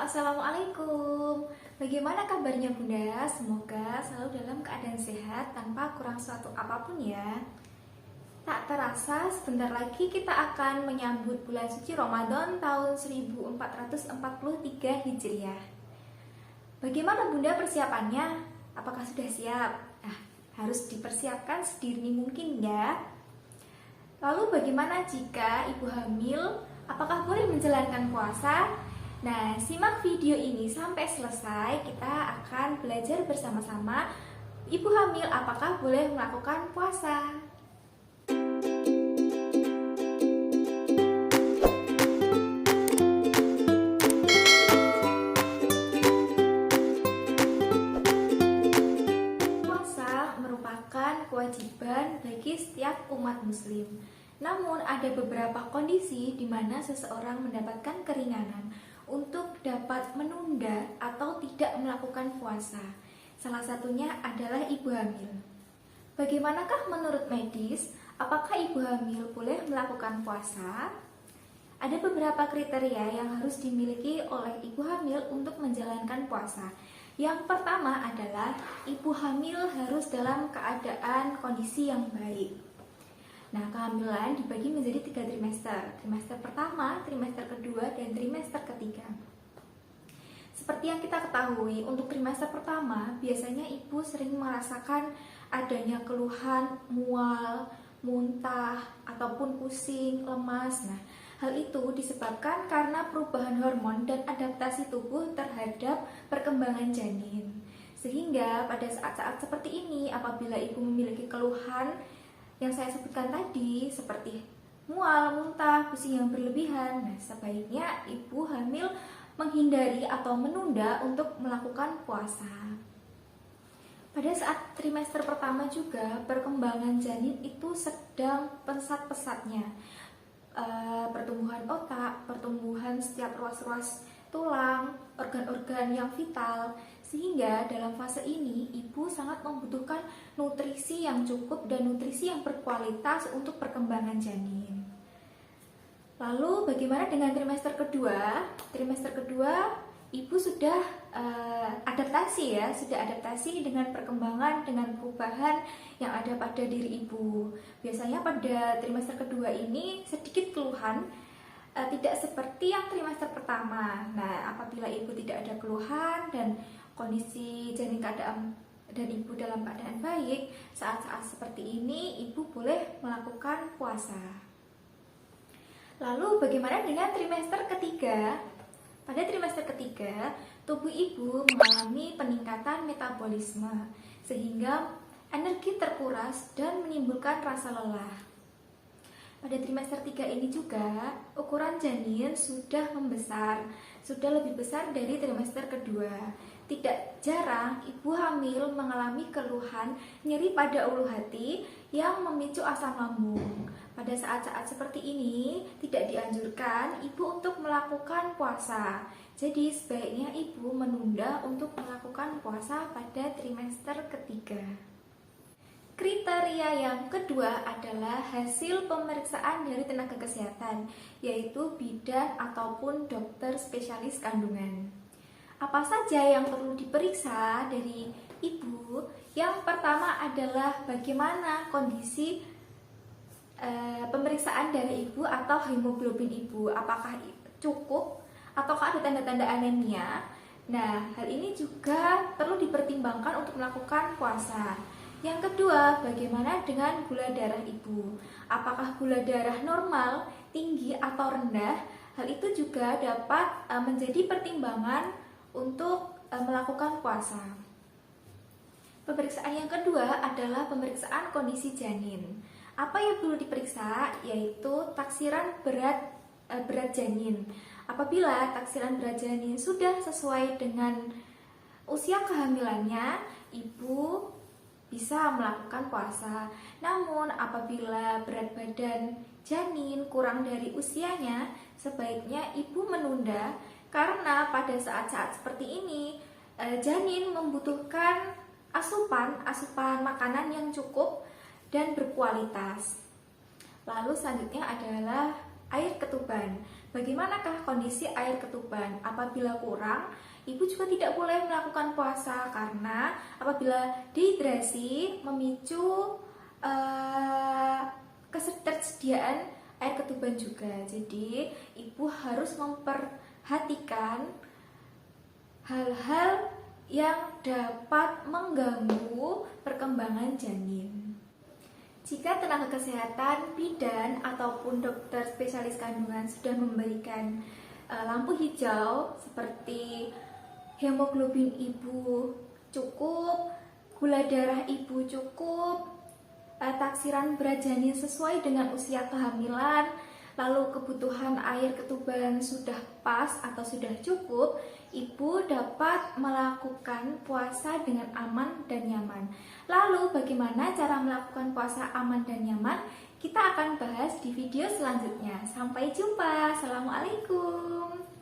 Assalamualaikum. Bagaimana kabarnya Bunda? Semoga selalu dalam keadaan sehat tanpa kurang suatu apapun ya. Tak terasa sebentar lagi kita akan menyambut bulan suci Ramadan tahun 1443 Hijriah. Bagaimana Bunda persiapannya? Apakah sudah siap? Harus dipersiapkan sedini mungkin ya. Lalu bagaimana jika ibu hamil? Apakah boleh menjalankan puasa? Nah, simak video ini sampai selesai. Kita akan belajar bersama-sama ibu hamil apakah boleh melakukan puasa. Puasa merupakan kewajiban bagi setiap umat muslim. Namun ada beberapa kondisi di mana seseorang mendapatkan keringanan untuk dapat menunda atau tidak melakukan puasa. Salah satunya adalah ibu hamil. Bagaimanakah menurut medis? Apakah ibu hamil boleh melakukan puasa? Ada beberapa kriteria yang harus dimiliki oleh ibu hamil untuk menjalankan puasa. Yang pertama adalah ibu hamil harus dalam keadaan kondisi yang baik. Nah, kehamilan dibagi menjadi 3 trimester. Trimester pertama, trimester kedua, dan trimester ketiga. Seperti yang kita ketahui, untuk trimester pertama, biasanya ibu sering merasakan adanya keluhan mual, muntah, ataupun pusing, lemas. Nah, hal itu disebabkan karena perubahan hormon dan adaptasi tubuh terhadap perkembangan janin. Sehingga pada saat-saat seperti ini, apabila ibu memiliki keluhan yang saya sebutkan tadi seperti mual, muntah, pusing yang berlebihan, nah sebaiknya ibu hamil menghindari atau menunda untuk melakukan puasa. Pada saat trimester pertama juga perkembangan janin itu sedang pesat-pesatnya. Pertumbuhan otak, pertumbuhan setiap ruas-ruas tulang, organ-organ yang vital, sehingga dalam fase ini ibu sangat membutuhkan nutrisi yang cukup dan nutrisi yang berkualitas untuk perkembangan janin. Lalu bagaimana dengan trimester kedua? Trimester kedua ibu sudah adaptasi ya, sudah adaptasi dengan perkembangan, dengan perubahan yang ada pada diri ibu. Biasanya pada trimester kedua ini sedikit keluhan, tidak seperti yang trimester pertama. Nah, apabila ibu tidak ada keluhan dan kondisi janin keadaan dan ibu dalam keadaan baik, saat-saat seperti ini ibu boleh melakukan puasa. Lalu bagaimana dengan trimester ketiga? Pada trimester ketiga, tubuh ibu mengalami peningkatan metabolisme sehingga energi terkuras dan menimbulkan rasa lelah. Pada trimester 3 ini juga ukuran janin sudah membesar, sudah lebih besar dari trimester kedua. Tidak jarang ibu hamil mengalami keluhan nyeri pada ulu hati yang memicu asam lambung. Pada saat-saat seperti ini tidak dianjurkan ibu untuk melakukan puasa. Jadi sebaiknya ibu menunda untuk melakukan puasa pada trimester ketiga. Kriteria yang kedua adalah hasil pemeriksaan dari tenaga kesehatan, yaitu bidan ataupun dokter spesialis kandungan. Apa saja yang perlu diperiksa dari ibu? Yang pertama adalah bagaimana kondisi pemeriksaan dari ibu atau hemoglobin ibu, apakah cukup ataukah ada tanda-tanda anemia. Nah, hal ini juga perlu dipertimbangkan untuk melakukan puasa. Yang kedua, bagaimana dengan gula darah ibu? Apakah gula darah normal, tinggi, atau rendah? Hal itu juga dapat menjadi pertimbangan untuk melakukan puasa. Pemeriksaan yang kedua adalah pemeriksaan kondisi janin. Apa yang perlu diperiksa? Yaitu taksiran berat janin. Apabila taksiran berat janin sudah sesuai dengan usia kehamilannya, ibu bisa melakukan puasa. Namun apabila berat badan janin kurang dari usianya, sebaiknya ibu menunda karena pada saat-saat seperti ini janin membutuhkan asupan makanan yang cukup dan berkualitas. Lalu selanjutnya adalah air ketuban. Bagaimanakah kondisi air ketuban? Apabila kurang, ibu juga tidak boleh melakukan puasa karena apabila dehidrasi memicu ketersediaan air ketuban juga. Jadi, ibu harus memperhatikan hal-hal yang dapat mengganggu perkembangan janin. Jika tenaga kesehatan, bidan, ataupun dokter spesialis kandungan sudah memberikan lampu hijau seperti hemoglobin ibu cukup, gula darah ibu cukup, taksiran berat janin sesuai dengan usia kehamilan, lalu kebutuhan air ketuban sudah pas atau sudah cukup, ibu dapat melakukan puasa dengan aman dan nyaman. Lalu bagaimana cara melakukan puasa aman dan nyaman? Kita akan bahas di video selanjutnya. Sampai jumpa. Assalamualaikum.